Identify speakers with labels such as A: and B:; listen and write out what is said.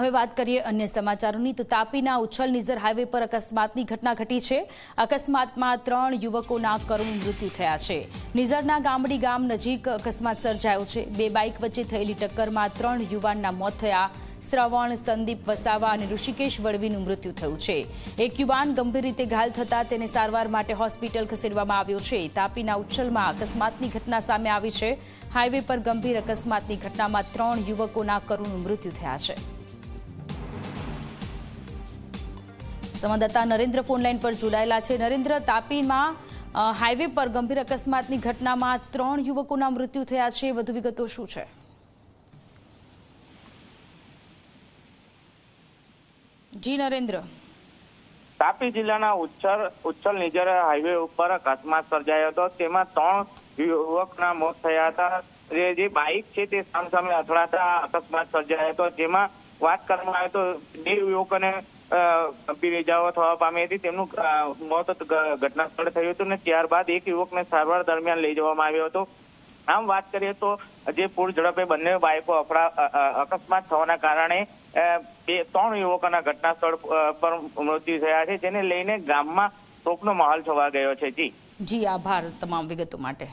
A: હવે વાત કરીએ અન્ય સમાચારોની તો તાપીના ઉચ્છલ નિઝર હાઈવે પર અકસ્માતની ઘટના ઘટી છે। અકસ્માતમાં 3 યુવકોના કરુણ મૃત્યુ થયા છે। નિઝરના ગામડી ગામ નજીક અકસ્માત સર્જાયો છે। 2 બાઇક વચ્ચે થયેલી ટક્કરમાં 3 યુવાનના મોત થયા। શ્રવણ, સંદીપ વસાવા અને ઋષિકેશ વળવીનું મૃત્યુ થયું છે। એક યુવાન ગંભીર રીતે ઘાયલ થતા તેને સારવાર માટે હોસ્પિટલ ખસેડવામાં આવ્યો છે। તાપીના ઉચ્છલમાં અકસ્માતની ઘટના સામે આવી છે। હાઈવે પર ગંભીર અકસ્માતની ઘટનામાં 3 યુવકોના કરુણ મૃત્યુ થયા છે। સંવાદદાતા નરેન્દ્ર ફોનલાઈન પર જોડાયેલા છે। નરેન્દ્ર, તાપીમાં હાઈવે પર ગંભીર અકસ્માતની ઘટનામાં 3 યુવકોના મૃત્યુ થયા છે। વધુ વિગતો શું છે? જી નરેન્દ્ર।
B: તાપી જિલ્લાના ઉચ્છલ નિઝર હાઈવે ઉપર અકસ્માત સર્જાયો હતો। તેમાં 3 યુવકના મોત થયા હતા। જે બાઇક છે તે સામસામે અથડાતા અકસ્માત સર્જાયો હતો। જેમાં વાત કરવામાં આવે તો 2 યુવકોને ગંભીર ઇજાઓ થવા પામી હતી। તેમનું મોત ઘટના સ્થળે થયું હતું અને ત્યારબાદ એક યુવકને સારવાર દરમિયાન લઈ જવામાં આવ્યો હતો। આમ વાત કરીએ તો જે પૂર ઝડપે બંને બાઇકો અકસ્માત થવાના કારણે 3 યુવકોના ઘટના સ્થળ પર મૃત્યુ થયા છે, જેને લઈને ગામમાં શોકનો માહોલ છવાઈ ગયો છે। જી
A: આભાર તમામ વિગતો માટે।